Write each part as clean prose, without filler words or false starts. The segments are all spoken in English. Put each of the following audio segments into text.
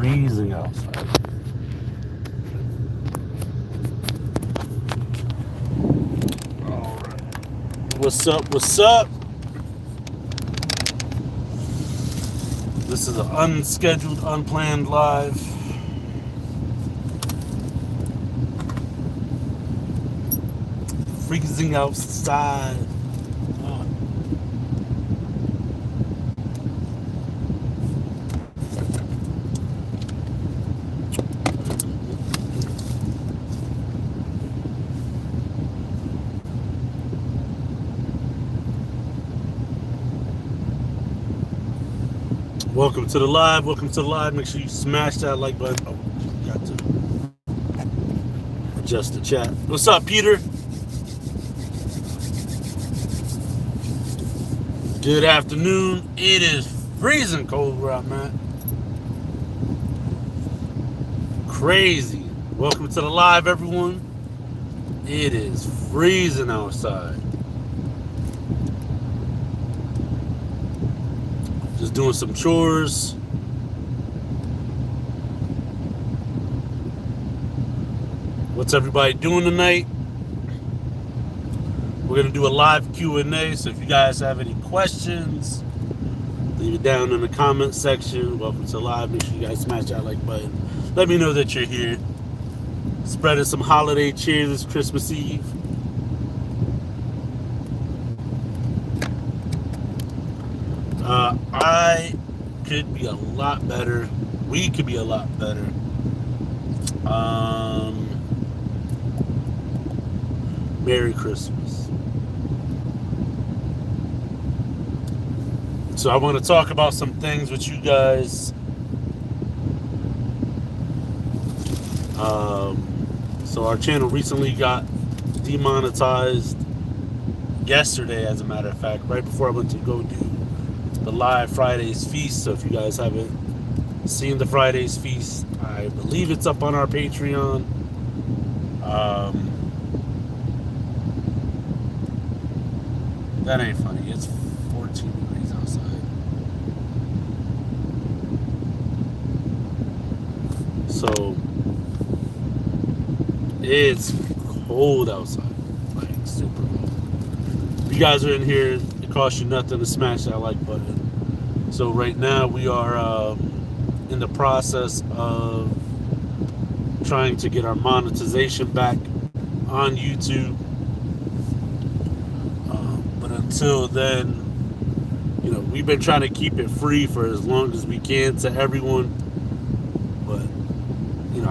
freezing outside. All right. What's up? What's up? This is an unscheduled, unplanned live. Freezing outside. Welcome to the live. Welcome to the live. Make sure you smash that like button. Oh, got to adjust the chat. What's up, Peter? Good afternoon. It is freezing cold where I'm at. Crazy. Welcome to the live, everyone. It is freezing outside. Just doing some chores. What's everybody doing tonight? We're going to do a live Q&A, so if you guys have any questions, leave it down in the comment section. Welcome to live. Make sure you guys smash that like button. Let me know that you're here. Spreading some holiday cheer this Christmas Eve. I could be a lot better. We could be a lot better. Merry Christmas. So I want to talk about some things with you guys. So our channel recently got demonetized yesterday, as a matter of fact, right before I went to go do the live Fridays feast. So if you guys haven't seen the Fridays feast, I believe it's up on our Patreon. That ain't funny. It's 14 degrees outside. So it's cold outside, like super cold. If you guys are in here, it costs you nothing to smash that like button. So right now we are in the process of trying to get our monetization back on YouTube. But until then, you know, we've been trying to keep it free for as long as we can to everyone. But, you know,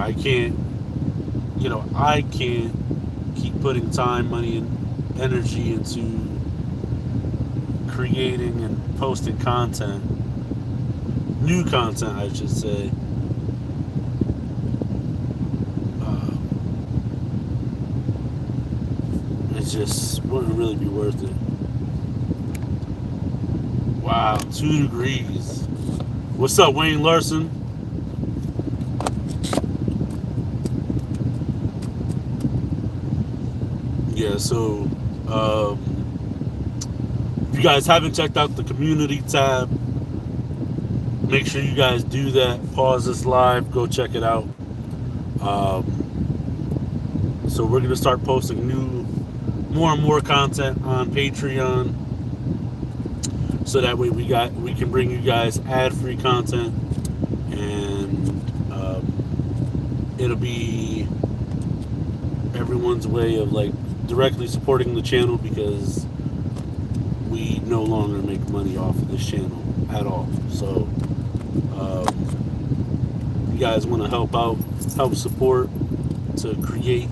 I can't keep putting time, money, and energy into creating and posting content, new content, I should say. It just wouldn't really be worth it. Wow, 2 degrees. What's up, Wayne Larson? Yeah, so if you guys haven't checked out the community tab, make sure you guys do that. Pause this live, go check it out. So we're gonna start posting more and more content on Patreon, so that way we can bring you guys ad-free content, and it'll be everyone's way of like directly supporting the channel, because we no longer make money off of this channel at all. So if you guys want to help support to create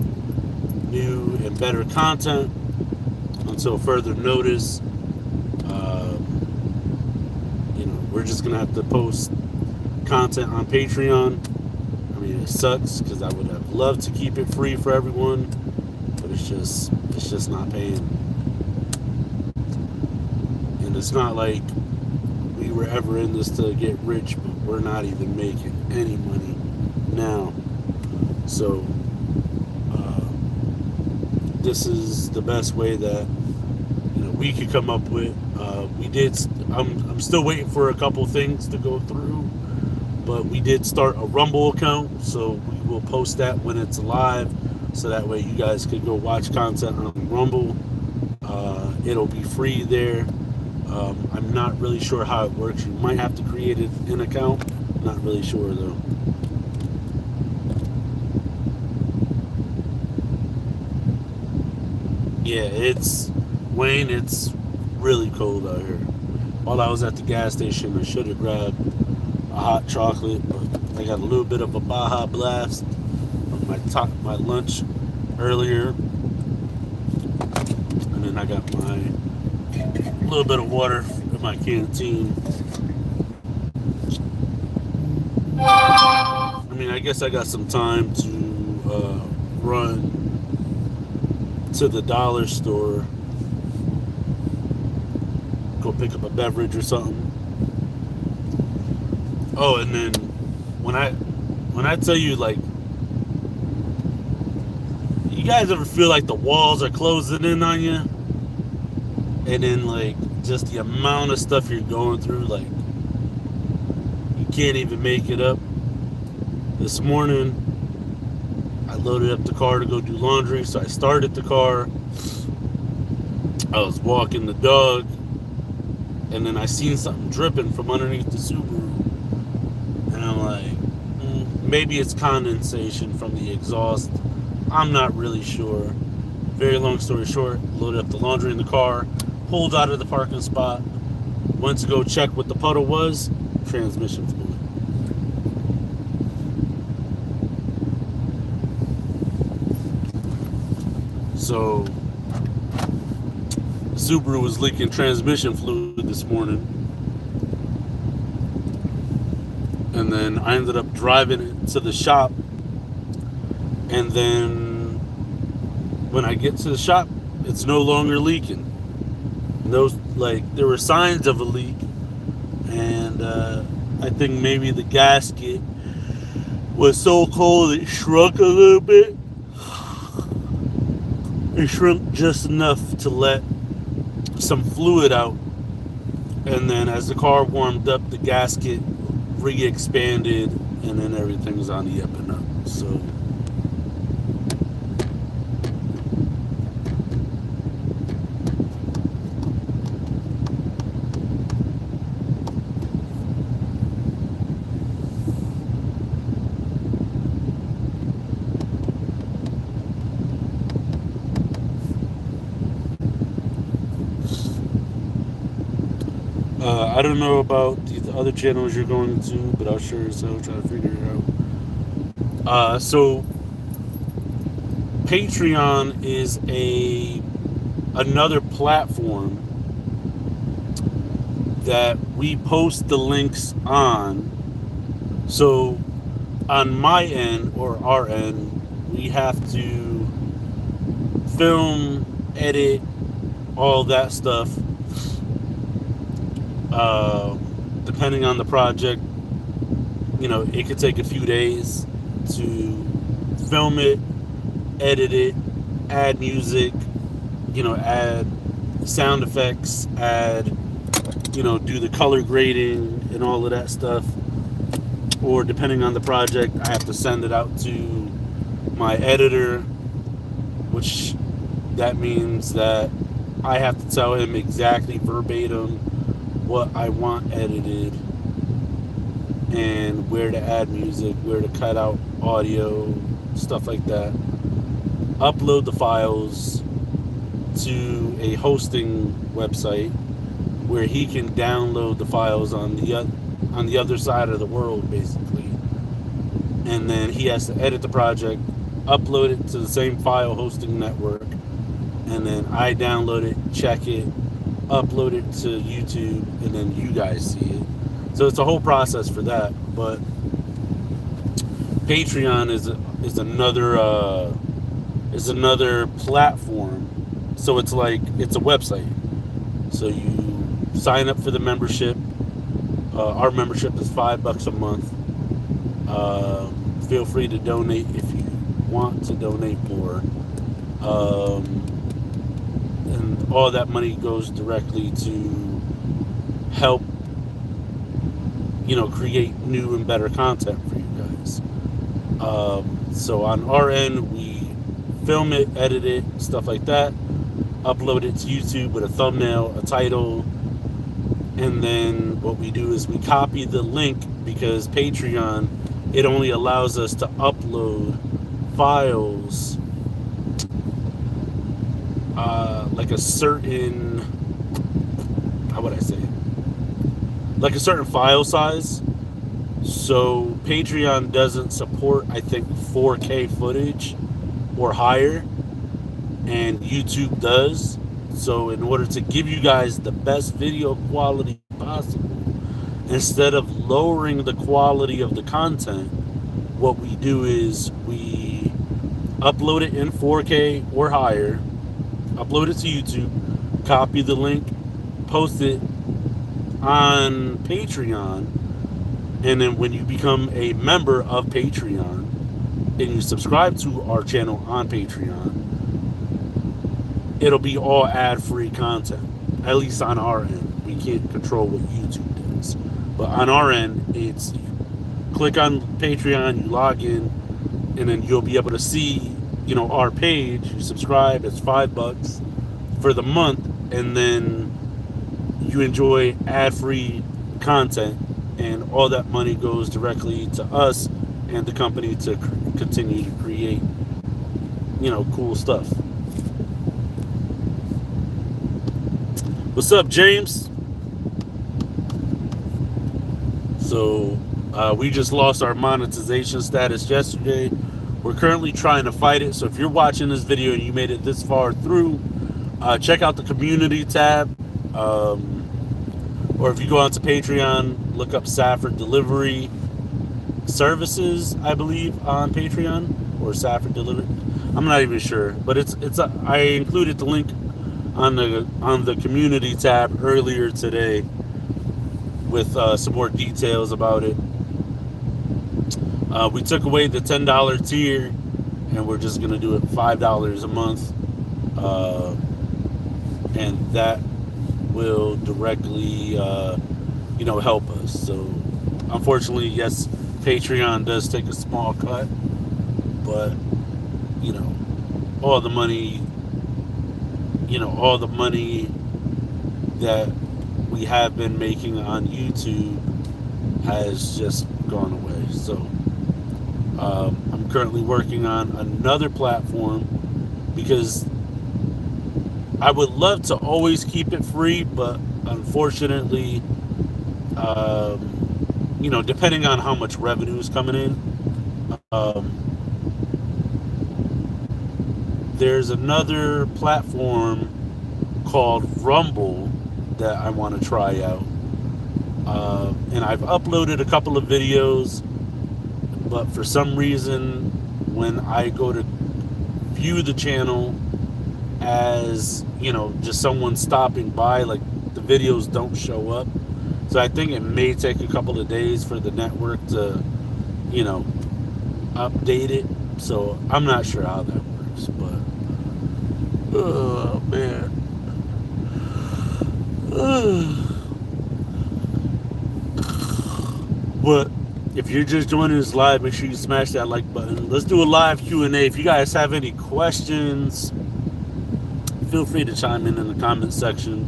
new and better content until further notice, you know, we're just gonna have to post content on Patreon. I mean, it sucks because I would have loved to keep it free for everyone, but it's just not paying. And it's not like we were ever in this to get rich, but we're not even making any money now. So this is the best way that, you know, we could come up with. I'm still waiting for a couple things to go through, But we did start a Rumble account, so we will post that when it's live, so that way you guys can go watch content on Rumble. It'll be free there. I'm not really sure how it works. You might have to create an account. Not really sure though. Yeah, it's Wayne. It's really cold out here. While I was at the gas station, I should have grabbed a hot chocolate, but I got a little bit of a Baja Blast on my lunch earlier, and then I got my little bit of water in my canteen. I mean, I guess I got some time to run to the dollar store, go pick up a beverage or something. Oh, and then when I tell you, like, you guys ever feel like the walls are closing in on you, and then like just the amount of stuff you're going through, like you can't even make it up. This morning I loaded up the car to go do laundry, so I started the car. I was walking the dog, and then I seen something dripping from underneath the Subaru, and I'm like, maybe it's condensation from the exhaust. I'm not really sure. Very long story short, loaded up the laundry in the car, pulled out of the parking spot, went to go check what the puddle was. Transmission fluid. So the Subaru was leaking transmission fluid this morning, and then I ended up driving it to the shop, and then when I get to the shop, it's no longer leaking. Those, like, there were signs of a leak, and I think maybe the gasket was so cold it shrunk a little bit. It shrunk just enough to let some fluid out, and then as the car warmed up, the gasket re-expanded, and then everything's on the up and up. So I don't know about the other channels you're going to, but I'll sure as hell try to figure it out. So Patreon is another platform that we post the links on. So on my end, or our end, we have to film, edit, all that stuff. Depending on the project, you know, it could take a few days to film it, edit it, add music, you know, add sound effects, add, you know, do the color grading and all of that stuff. Or depending on the project, I have to send it out to my editor, which that means that I have to tell him exactly verbatim what I want edited and where to add music, where to cut out audio, stuff like that. Upload the files to a hosting website where he can download the files on the other side of the world, basically. And then he has to edit the project, upload it to the same file hosting network, and then I download it, check it, upload it to YouTube, and then you guys see it. So it's a whole process for that. But Patreon is another platform. So it's like, it's a website. So you sign up for the membership. Our membership is $5 a month. Feel free to donate if you want to donate more. And all that money goes directly to help create new and better content for you guys. So on our end, we film it, edit it, stuff like that, upload it to YouTube with a thumbnail, a title, and then what we do is we copy the link, because Patreon, it only allows us to upload files like a certain, how would I say it? Like a certain file size. So Patreon doesn't support, I think, 4K footage or higher, and YouTube does. So in order to give you guys the best video quality possible, instead of lowering the quality of the content, what we do is we upload it in 4K or higher, upload it to YouTube, copy the link, post it on Patreon, and then when you become a member of Patreon and you subscribe to our channel on Patreon, it'll be all ad-free content, at least on our end. We can't control what YouTube does. But on our end, it's, you click on Patreon, you log in, and then you'll be able to see, our page. You subscribe, it's $5 for the month, and then you enjoy ad-free content, and all that money goes directly to us and the company to continue to create, cool stuff. What's up, James? So we just lost our monetization status yesterday. We're currently trying to fight it. So if you're watching this video and you made it this far through, check out the community tab. Or if you go onto Patreon, look up Safford Delivery Services, I believe, on Patreon, or Safford Delivery. I'm not even sure, but I included the link on the community tab earlier today with some more details about it. We took away the $10 tier, and we're just gonna do it $5 a month, and that will directly help us. So unfortunately, yes, Patreon does take a small cut, but all the money that we have been making on YouTube has just gone away. So I'm currently working on another platform, because I would love to always keep it free, but unfortunately, depending on how much revenue is coming in, there's another platform called Rumble that I want to try out. And I've uploaded a couple of videos, but for some reason, when I go to view the channel as, just someone stopping by, like, the videos don't show up. So I think it may take a couple of days for the network to, update it. So I'm not sure how that works, but oh man. But if you're just joining us live, make sure you smash that like button. Let's do a live Q&A. If you guys have any questions, feel free to chime in the comment section.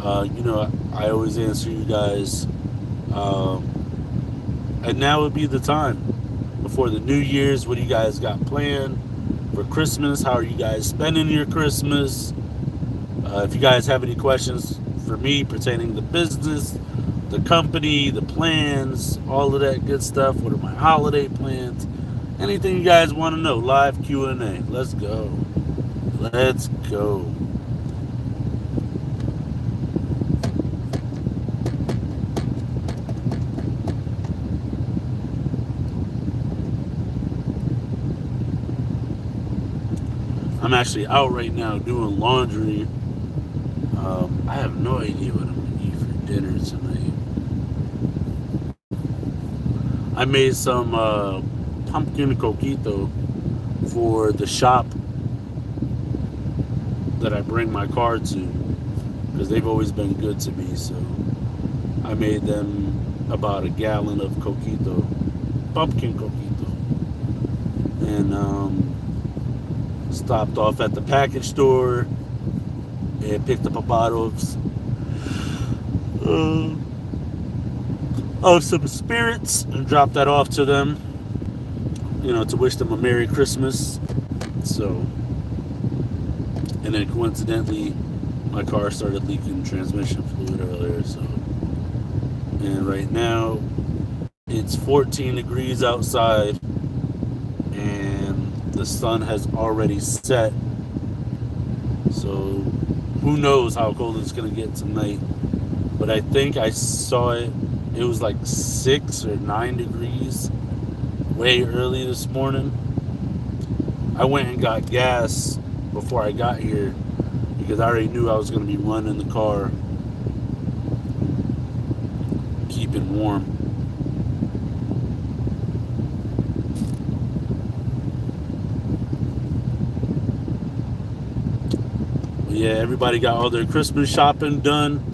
I always answer you guys. And now would be the time. Before the New Year's, what do you guys got planned for Christmas? How are you guys spending your Christmas? If you guys have any questions for me pertaining to business, the company, the plans, all of that good stuff, what are my holiday plans, anything you guys want to know, live Q&A. Let's go. Let's go. I'm actually out right now doing laundry. I have no idea what I'm going to eat for dinner tonight. I made some pumpkin coquito for the shop that I bring my car to, because they've always been good to me. So I made them about a gallon of coquito, pumpkin coquito, and stopped off at the package store and picked up a bottle uh, of some spirits and dropped that off to them, to wish them a Merry Christmas. So, and then coincidentally, my car started leaking transmission fluid earlier. So, and right now it's 14 degrees outside, and the sun has already set. So, who knows how cold it's gonna get tonight? But I think I saw it. It was like 6 or 9 degrees way early this morning. I went and got gas before I got here because I already knew I was going to be running the car, keeping warm. But yeah, everybody got all their Christmas shopping done.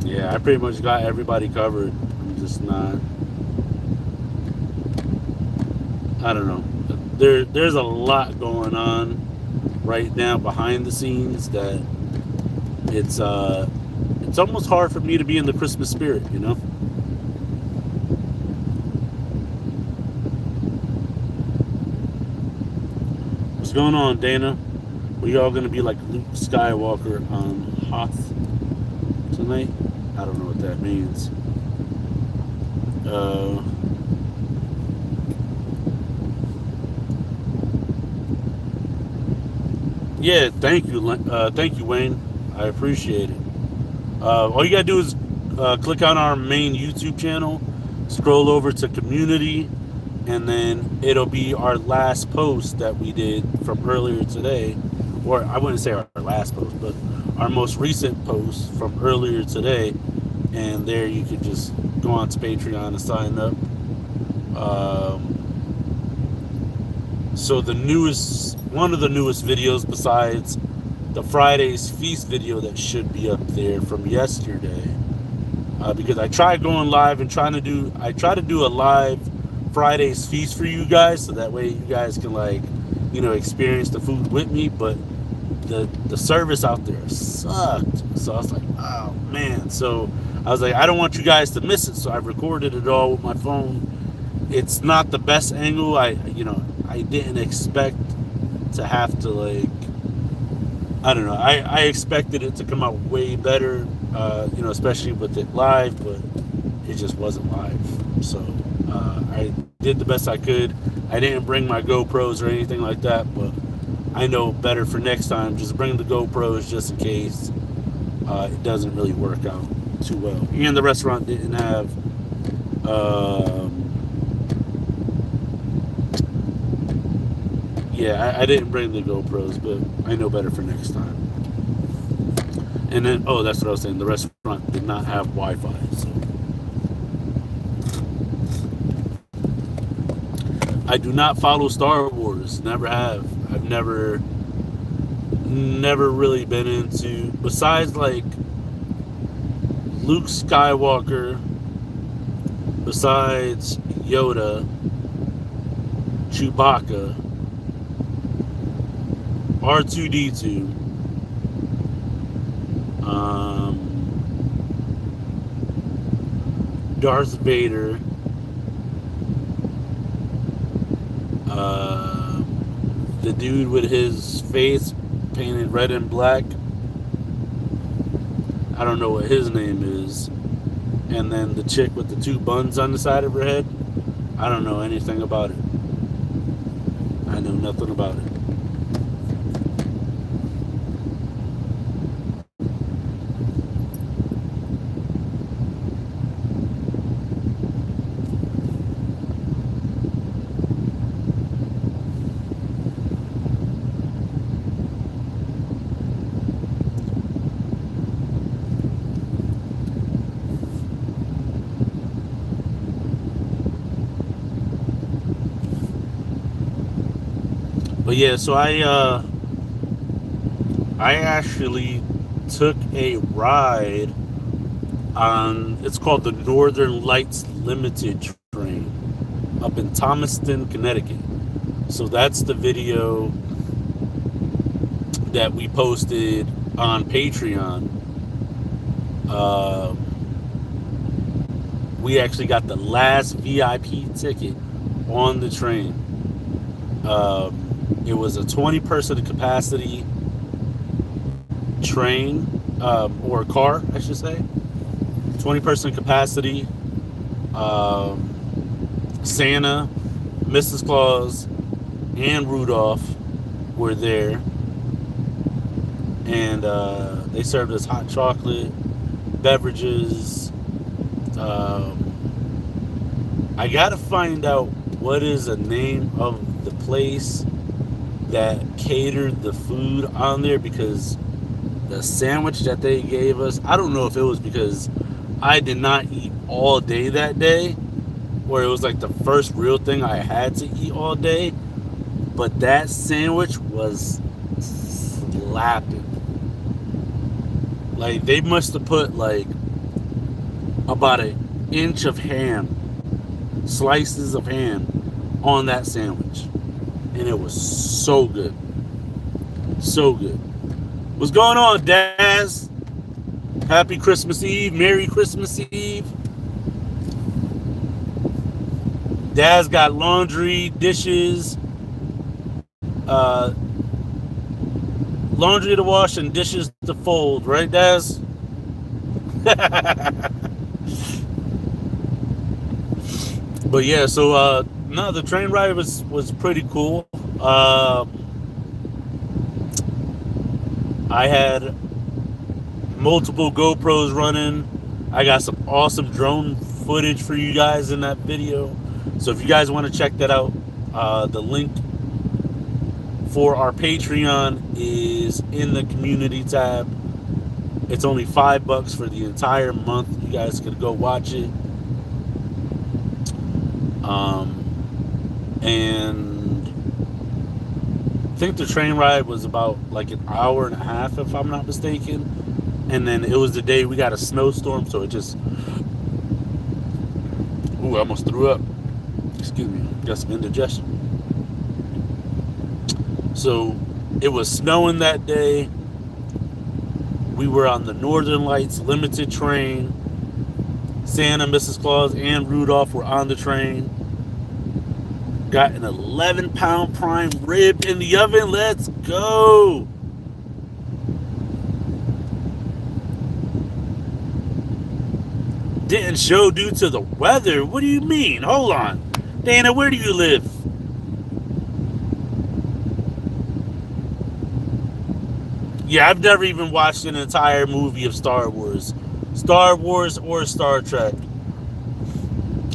Yeah, I pretty much got everybody covered. I'm just not. I don't know. There's a lot going on right now behind the scenes that it's almost hard for me to be in the Christmas spirit. What's going on, Dana? We all gonna be like Luke Skywalker on Hoth tonight? I don't know what that means. Yeah, thank you, Wayne. I appreciate it. All you gotta do is click on our main YouTube channel, scroll over to community, and then it'll be our last post that we did from earlier today. Or I wouldn't say our last post, but our most recent post from earlier today. And there you can just go on to Patreon and sign up. So one of the newest videos besides the Friday's Feast video that should be up there from yesterday, because I tried going live and I try to do a live Friday's Feast for you guys, so that way you guys can experience the food with me, but the service out there sucked. So I was like, oh man. So I was like, I don't want you guys to miss it, so I recorded it all with my phone. It's not the best angle. I didn't expect to have to I don't know. I expected it to come out way better, especially with it live, but it just wasn't live. So I did the best I could. I didn't bring my GoPros or anything like that, but I know better for next time. Just bring the GoPros just in case it doesn't really work out too well. And the restaurant didn't have I didn't bring the GoPros, but I know better for next time. And then, that's what I was saying. The restaurant did not have Wi-Fi, so I do not follow Star Wars. Never have. I've never really been into, besides like Luke Skywalker, besides Yoda, Chewbacca, R2-D2, Darth Vader, the dude with his face painted red and black. I don't know what his name is. And then the chick with the 2 buns on the side of her head. I don't know anything about it. I know nothing about it. But yeah, so I actually took a ride on, it's called the Northern Lights Limited train up in Thomaston, Connecticut. So that's the video that we posted on Patreon. We actually got the last VIP ticket on the train. It was a 20-person capacity train, or car, I should say. 20-person capacity. Santa, Mrs. Claus, and Rudolph were there. And they served us hot chocolate, beverages. I gotta find out what is the name of the place that catered the food on there, because the sandwich that they gave us, I don't know if it was because I did not eat all day that day, or it was like the first real thing I had to eat all day, but that sandwich was slapping. Like, they must have put like about an inch of ham, slices of ham, on that sandwich, and it was so good. So good. What's going on, Daz? Happy Christmas Eve. Merry Christmas Eve. Daz got laundry, dishes, laundry to wash and dishes to fold, right, Daz? But yeah, so no, the train ride was pretty cool. I had multiple GoPros running. I got some awesome drone footage for you guys in that video. So if you guys want to check that out, the link for our Patreon is in the community tab. It's only $5 for the entire month. You guys can go watch it. And I think the train ride was about like an hour and a half, if I'm not mistaken. And then it was the day we got a snowstorm, so it just... Ooh, I almost threw up. Excuse me, got some indigestion. So it was snowing that day. We were on the Northern Lights Limited train. Santa, Mrs. Claus, and Rudolph were on the train. Got an 11-pound prime rib in the oven. Let's go. Didn't show due to the weather. What do you mean? Hold on. Dana, where do you live? Yeah, I've never even watched an entire movie of Star Wars. Star Wars or Star Trek.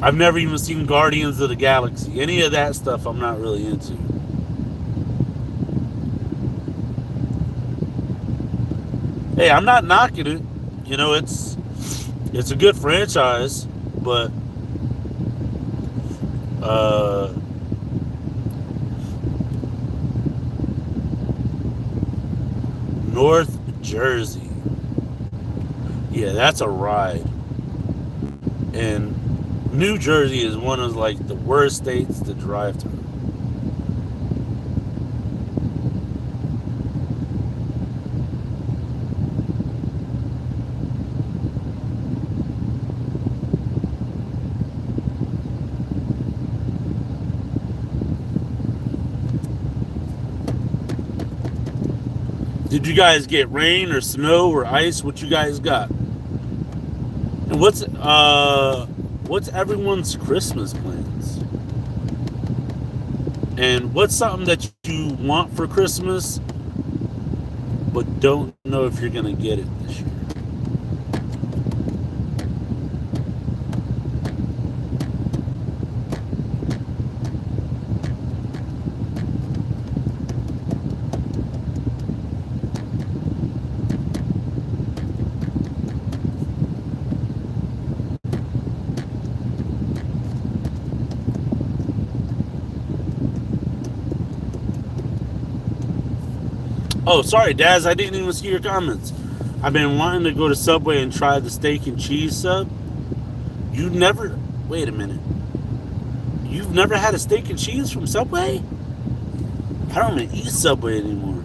I've never even seen Guardians of the Galaxy. Any of that stuff I'm not really into. Hey, I'm not knocking it. You know, it's a good franchise, but North Jersey. Yeah, that's a ride. And New Jersey is one of like the worst states to drive through. Did you guys get rain or snow or ice? What you guys got? And what's everyone's Christmas plans? And what's something that you want for Christmas but don't know if you're gonna get it this year? Oh, sorry, Daz, I didn't even see your comments. I've been wanting to go to Subway and try the steak and cheese sub. You never. Wait a minute. You've never had a steak and cheese from Subway? I don't even eat Subway anymore.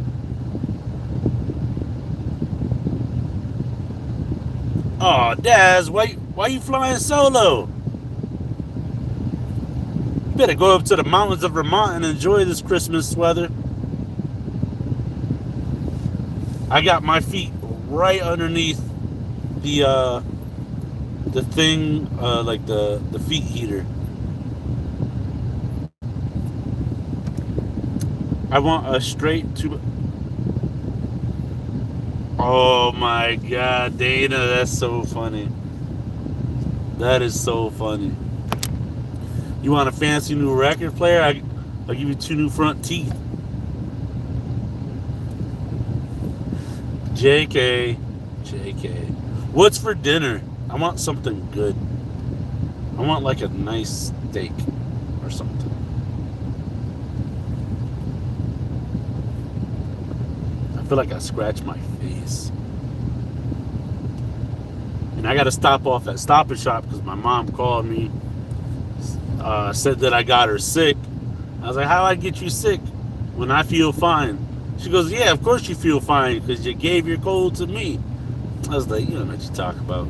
Oh, Daz, why you flying solo? You better go up to the mountains of Vermont and enjoy this Christmas weather. I got my feet right underneath the thing, like the feet heater. I want a straight to. Oh my God, Dana, that's so funny. That is so funny. You want a fancy new record player? I'll give you 2 new front teeth. JK. What's for dinner? I want something good. I want like a nice steak or something. I feel like I scratched my face. And I got to stop off at Stop and Shop because my mom called me, said that I got her sick. I was like, how do I get you sick when I feel fine? She goes, yeah, of course you feel fine because you gave your cold to me. I was like, you don't know what you talk about.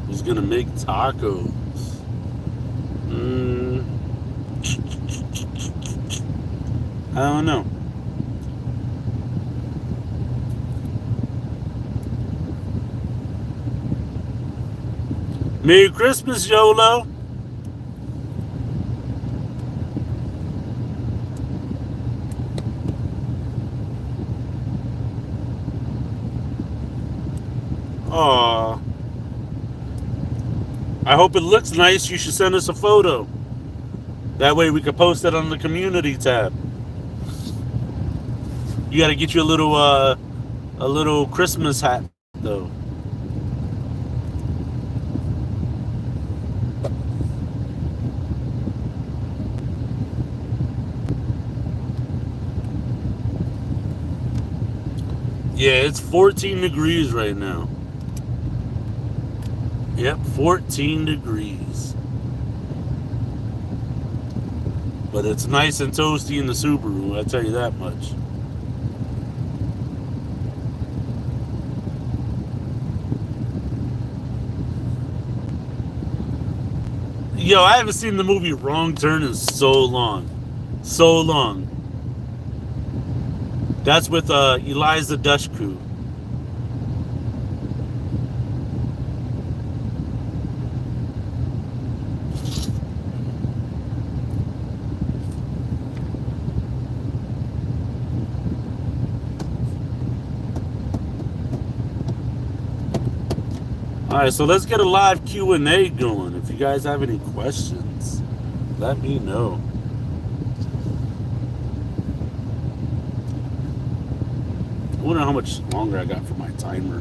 Who's gonna make tacos? I don't know. Merry Christmas, YOLO. Aw. I hope it looks nice. You should send us a photo. That way we can post it on the community tab. You got to get you a little Christmas hat though. Yeah, it's 14 degrees right now. Yep, 14 degrees. But it's nice and toasty in the Subaru, I'll tell you that much. Yo, I haven't seen the movie Wrong Turn in so long. So long. That's with Eliza Dushku. All right, so let's get a live Q&A going. If you guys have any questions, let me know. I wonder how much longer I got for my timer.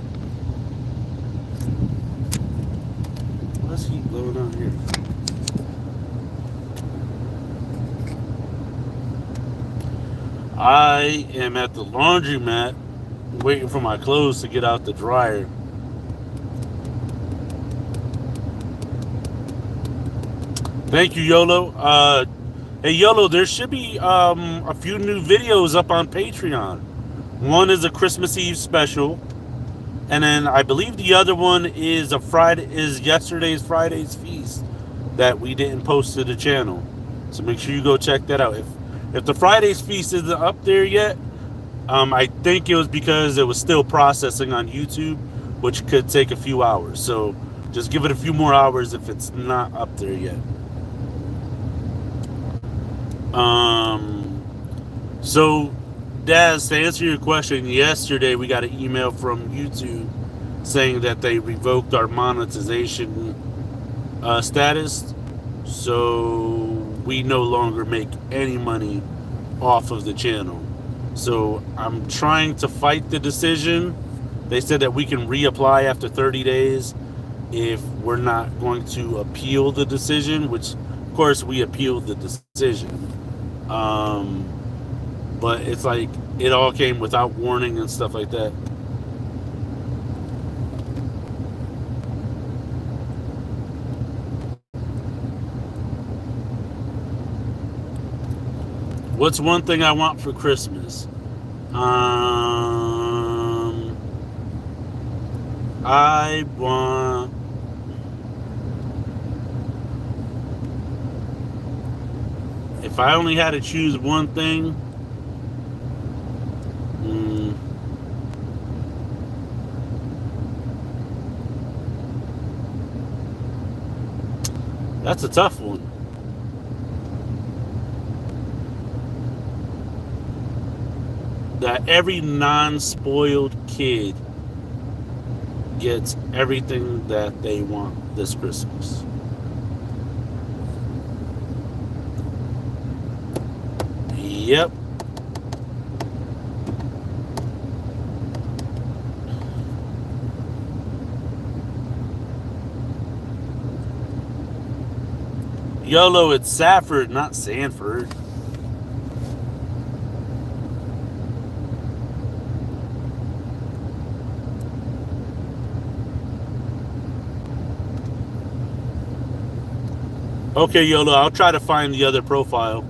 What's heat blowing out here? I am at the laundromat waiting for my clothes to get out the dryer. Thank you, YOLO. Hey, YOLO, there should be a few new videos up on Patreon. One is a Christmas Eve special, and then I believe the other one is yesterday's Friday's feast that we didn't post to the channel. So make sure you go check that out. If the Friday's feast isn't up there yet, I think it was because it was still processing on YouTube, which could take a few hours. So just give it a few more hours if it's not up there yet. So Daz, to answer your question, yesterday we got an email from YouTube saying that they revoked our monetization status, so we no longer make any money off of the channel. So I'm trying to fight the decision. They said that we can reapply after 30 days, if we're not going to appeal the decision, which of course we appealed the decision. Um, but it's like it all came without warning and stuff like that. What's one thing I want for Christmas? Um, I want. If I only had to choose one thing, mm, that's a tough one. That every non-spoiled kid gets everything that they want this Christmas. Yep. YOLO, it's Safford, not Sanford. Okay, YOLO, I'll try to find the other profile.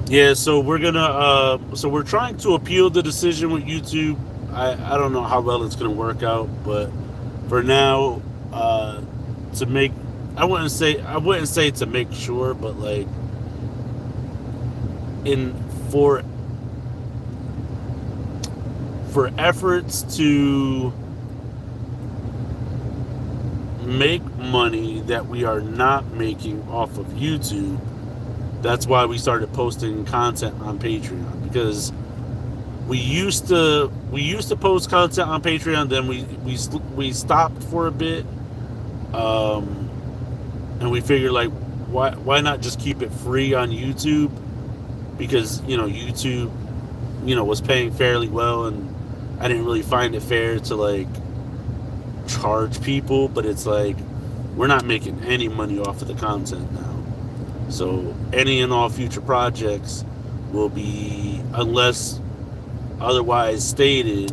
Yeah, so we're trying to appeal the decision with YouTube. I don't know how well it's gonna work out, but for now, to make I wouldn't say to make sure, but like in for efforts to make money that we are not making off of YouTube. That's why we started posting content on Patreon, because we used to post content on Patreon, then we stopped for a bit, um, and we figured like why not just keep it free on YouTube, because YouTube was paying fairly well, and I didn't really find it fair to like charge people, but it's like we're not making any money off of the content now. So any and all future projects will be, unless otherwise stated,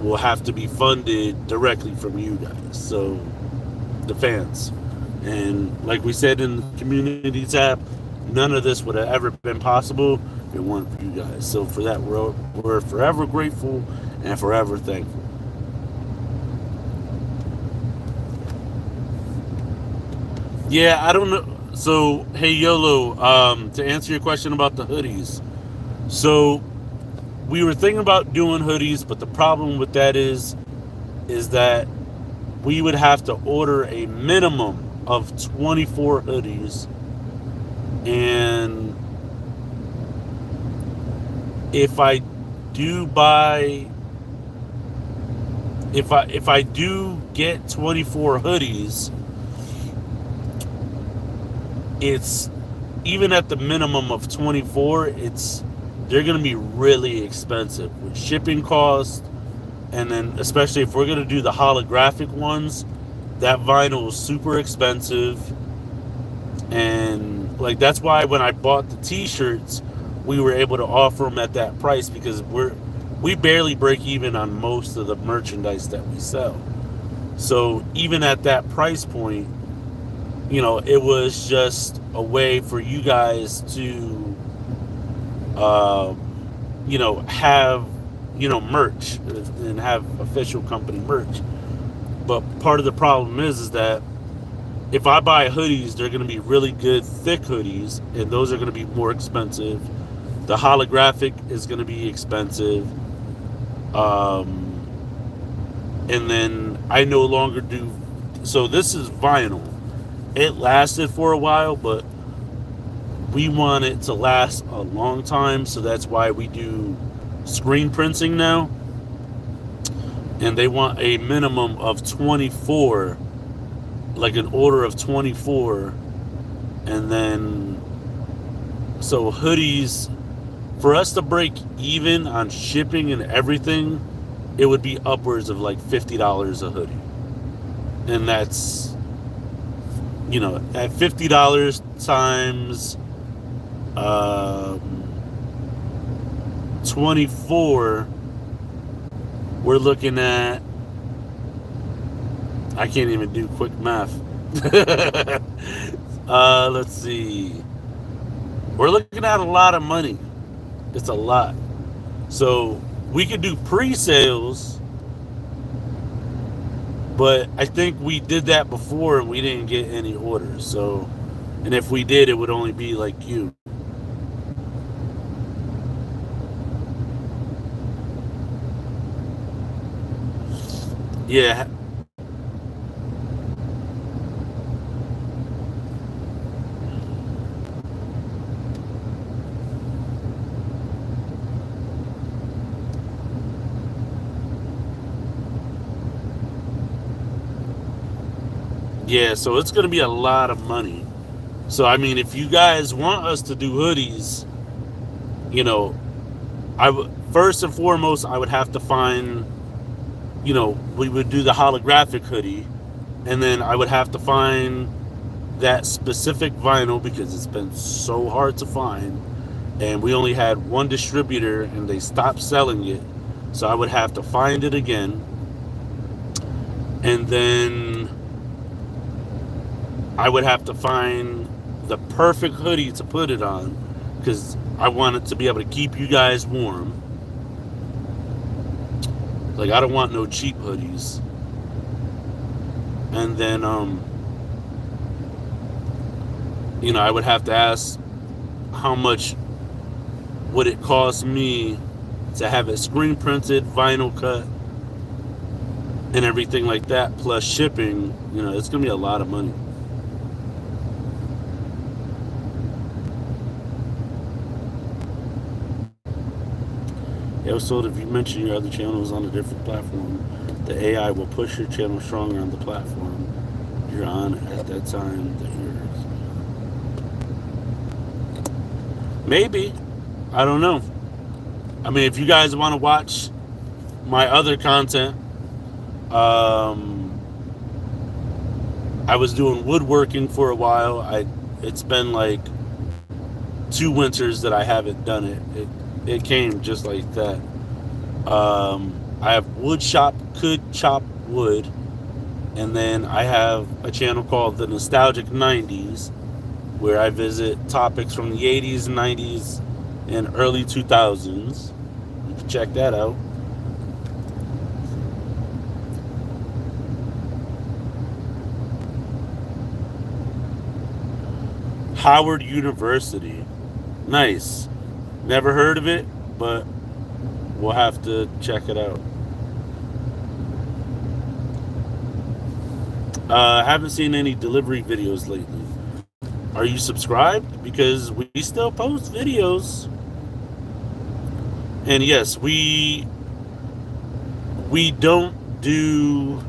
will have to be funded directly from you guys. So the fans. And like we said in the community tab, none of this would have ever been possible if it weren't for you guys. So for that, we're forever grateful and forever thankful. Yeah, I don't know. So, hey, YOLO, to answer your question about the hoodies. So, we were thinking about doing hoodies, but the problem with that is that we would have to order a minimum of 24 hoodies. And if I do buy if I do get 24 hoodies, it's even at the minimum of 24, they're going to be really expensive with shipping costs, and then especially if we're going to do the holographic ones, that vinyl is super expensive. And like that's why when I bought the t-shirts, we were able to offer them at that price, because we barely break even on most of the merchandise that we sell. So even at that price point, it was just a way for you guys to, uh, have, merch and have official company merch. But part of the problem is that if I buy hoodies, they're going to be really good, thick hoodies, and those are going to be more expensive. The holographic is going to be expensive. And then I no longer do. So this is vinyl. It lasted for a while, but we want it to last a long time, so that's why we do screen printing now. And they want a minimum of 24, like an order of 24. And then, so hoodies for us to break even on shipping and everything, it would be upwards of like $50 a hoodie. And that's, at $50 times 24, we're looking at, I can't even do quick math. Let's see. We're looking at a lot of money. It's a lot. So we could do pre-sales, but I think we did that before and we didn't get any orders. So, and if we did, it would only be like you. Yeah. Yeah, so it's going to be a lot of money. So, I mean, if you guys want us to do hoodies, first and foremost, I would have to find, we would do the holographic hoodie, and then I would have to find that specific vinyl because it's been so hard to find, and we only had one distributor and they stopped selling it, so I would have to find it again, and then I would have to find the perfect hoodie to put it on because I want it to be able to keep you guys warm. Like, I don't want no cheap hoodies. And then, I would have to ask how much would it cost me to have it screen printed, vinyl cut, and everything like that, plus shipping. It's going to be a lot of money. Also, if you mention your other channels on a different platform, the AI will push your channel stronger on the platform you're on at that time that you're. Maybe. I don't know. I mean, if you guys want to watch my other content, I was doing woodworking for a while. It's been like 2 winters that I haven't done it. It came just like that. I have wood shop, could chop wood, and then I have a channel called the Nostalgic 90s, where I visit topics from the 80s, 90s, and early 2000s. You can check that out. Howard University. Nice. Never heard of it, but we'll have to check it out. Haven't seen any delivery videos lately. Are you subscribed? Because we still post videos. And yes, we don't do,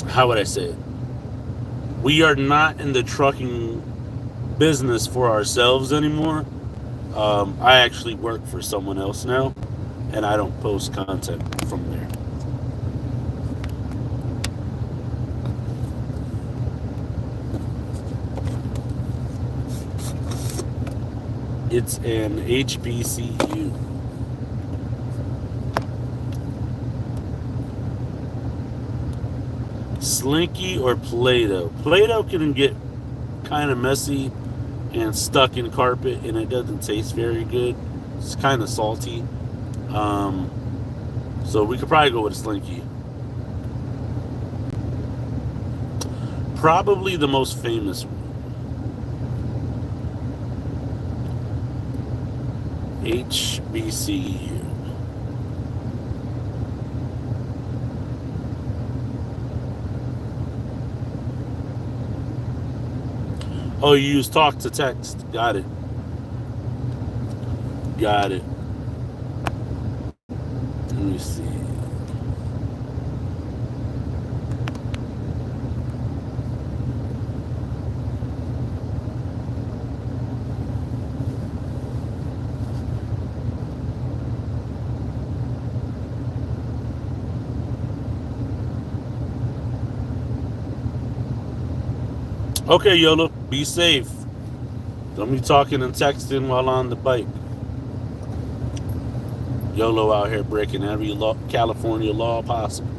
how would I say it? We are not in the trucking business for ourselves anymore. I actually work for someone else now, and I don't post content from there. It's an HBCU. Slinky or Play-Doh? Play-Doh can get kind of messy and stuck in carpet, and it doesn't taste very good. It's kind of salty. So we could probably go with a Slinky. Probably the most famous one. HBCU. Oh, you use talk to text. Got it. Got it. Let me see. Okay, Yola, be safe. Don't be talking and texting while on the bike. YOLO out here breaking every California law possible.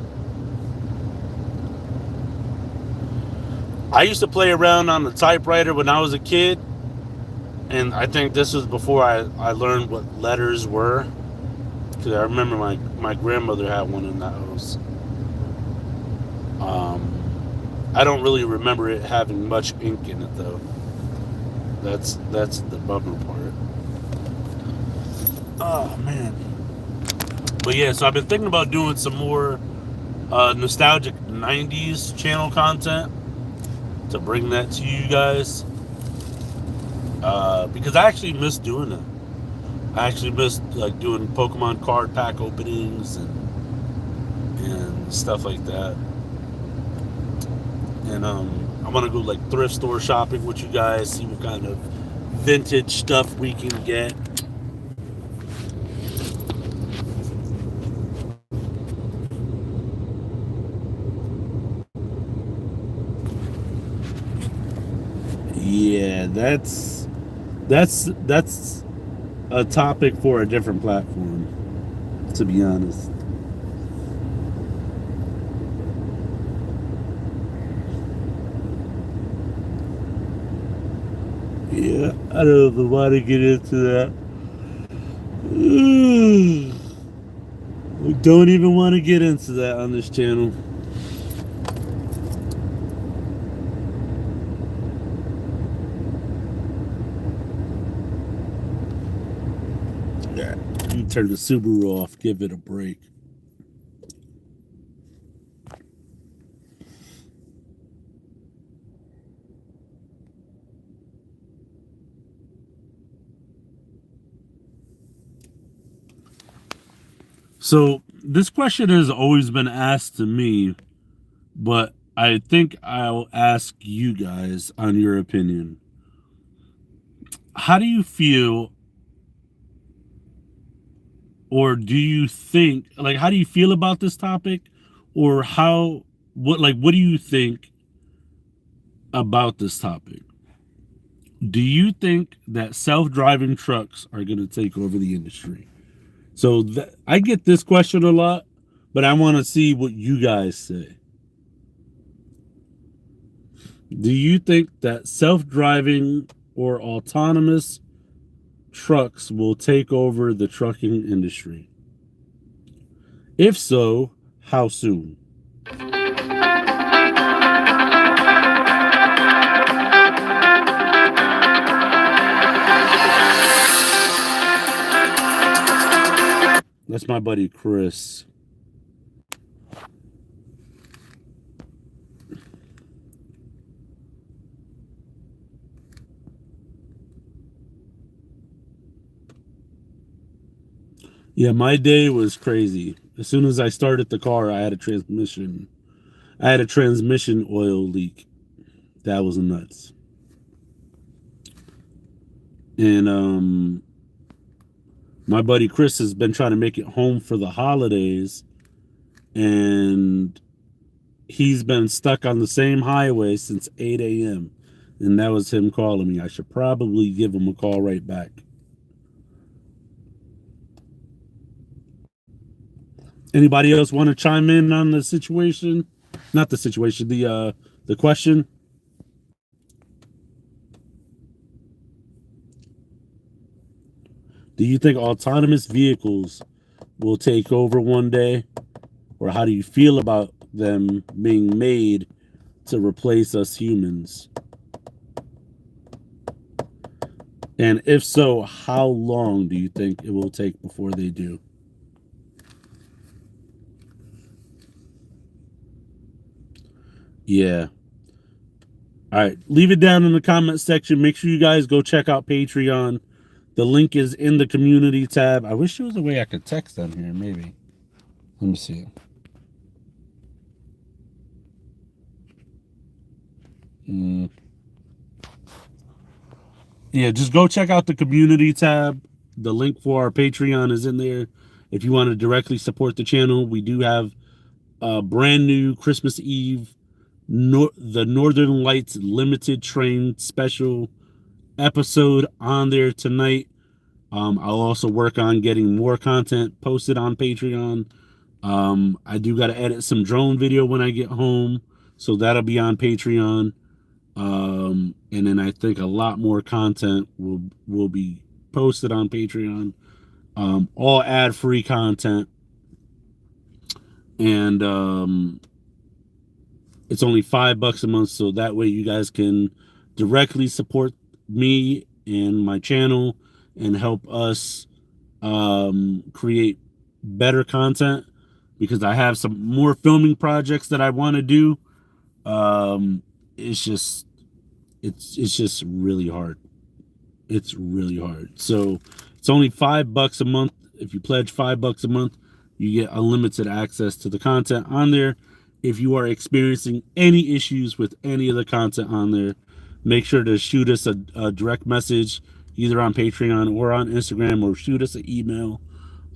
I used to play around on the typewriter when I was a kid, and I think this was before I learned what letters were. Because I remember my grandmother had one in the house. I don't really remember it having much ink in it though. That's the bummer part. Oh man. But yeah, so I've been thinking about doing some more nostalgic '90s channel content to bring that to you guys. Because I actually miss doing it. I actually miss like doing Pokemon card pack openings and stuff like that. And I want to go like thrift store shopping with you guys, see what kind of vintage stuff we can get. Yeah, that's a topic for a different platform, to be honest. Yeah, I don't even want to get into that. We don't even want to get into that on this channel. Yeah, you turn the Subaru off, give it a break. So this question has always been asked to me, but I think I'll ask you guys on your opinion. How do you feel, or do you think, like, how do you feel about this topic, or what do you think about this topic? Do you think that self-driving trucks are going to take over the industry? So I get this question a lot, but I want to see what you guys say. Do you think that self-driving or autonomous trucks will take over the trucking industry? If so, how soon? That's my buddy Chris. Yeah, my day was crazy. As soon as I started the car, I had a transmission. I had a transmission oil leak. That was nuts. And my buddy Chris has been trying to make it home for the holidays, and he's been stuck on the same highway since 8 a.m. And that was him calling me. I should probably give him a call right back. Anybody else want to chime in on the situation? Not the situation, the question. Do you think autonomous vehicles will take over one day? Or how do you feel about them being made to replace us humans? And if so, how long do you think it will take before they do? Yeah. All right. Leave it down in the comment section. Make sure you guys go check out Patreon. The link is in the community tab. I wish there was a way I could text on here, maybe. Let me see. Yeah, just go check out the community tab. The link for our Patreon is in there. If you want to directly support the channel, we do have a brand new Christmas Eve the Northern Lights limited train special episode on there tonight. I'll also work on getting more content posted on Patreon. I do got to edit some drone video when I get home, so that'll be on Patreon. And then I think a lot more content will be posted on Patreon. All ad free content, and it's only $5 a month, so that way you guys can directly support me and my channel and help us create better content, because I have some more filming projects that I want to do. It's just it's just really hard. It's really hard. So it's only $5 a month. If you pledge $5 a month, you get unlimited access to the content on there. If you are experiencing any issues with any of the content on there, make sure to shoot us a direct message either on Patreon or on Instagram, or shoot us an email,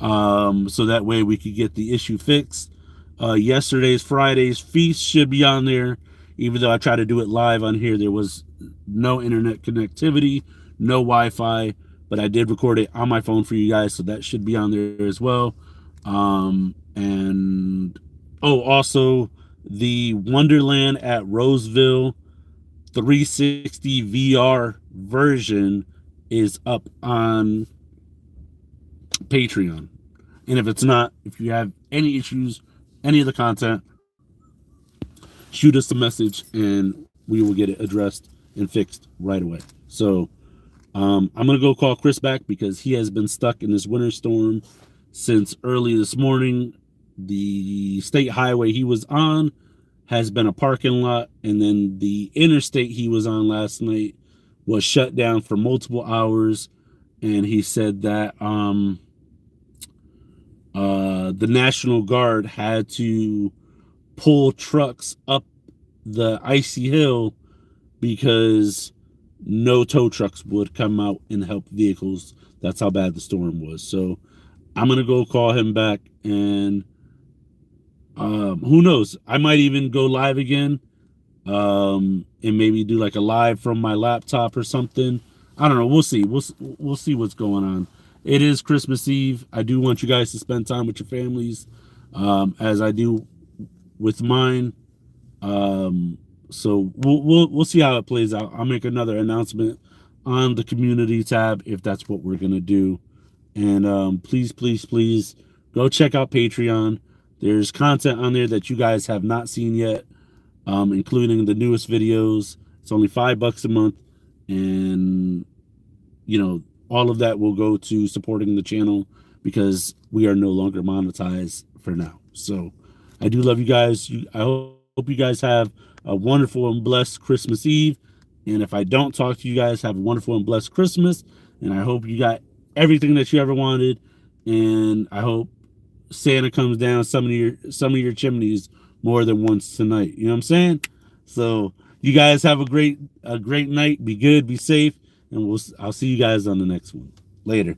so that way we could get the issue fixed. Friday's feast should be on there. Even though I tried to do it live on here, there was no internet connectivity, no Wi-Fi, but I did record it on my phone for you guys, so that should be on there as well. And also the Wonderland at Roseville 360 VR version is up on Patreon. And if it's not, if you have any issues, any of the content, shoot us a message and we will get it addressed and fixed right away. So I'm going to go call Chris back because he has been stuck in this winter storm since early this morning. The state highway he was on has been a parking lot, and then the interstate he was on last night was shut down for multiple hours. And he said that the National Guard had to pull trucks up the icy hill because no tow trucks would come out and help vehicles. That's how bad the storm was. So I'm going to go call him back, and who knows? I might even go live again, and maybe do like a live from my laptop or something. I don't know. We'll see. We'll see what's going on. It is Christmas Eve. I do want you guys to spend time with your families, as I do with mine. So we'll see how it plays out. I'll make another announcement on the community tab if that's what we're gonna do. And please, please, please go check out Patreon. There's content on there that you guys have not seen yet, including the newest videos. It's only $5 a month, and all of that will go to supporting the channel because we are no longer monetized for now. So I do love you guys. I hope you guys have a wonderful and blessed Christmas Eve. And if I don't talk to you guys, have a wonderful and blessed Christmas. And I hope you got everything that you ever wanted. And I hope Santa comes down some of your chimneys more than once tonight. You know what I'm saying? So you guys have a great night. Be good, be safe, and I'll see you guys on the next one. Later.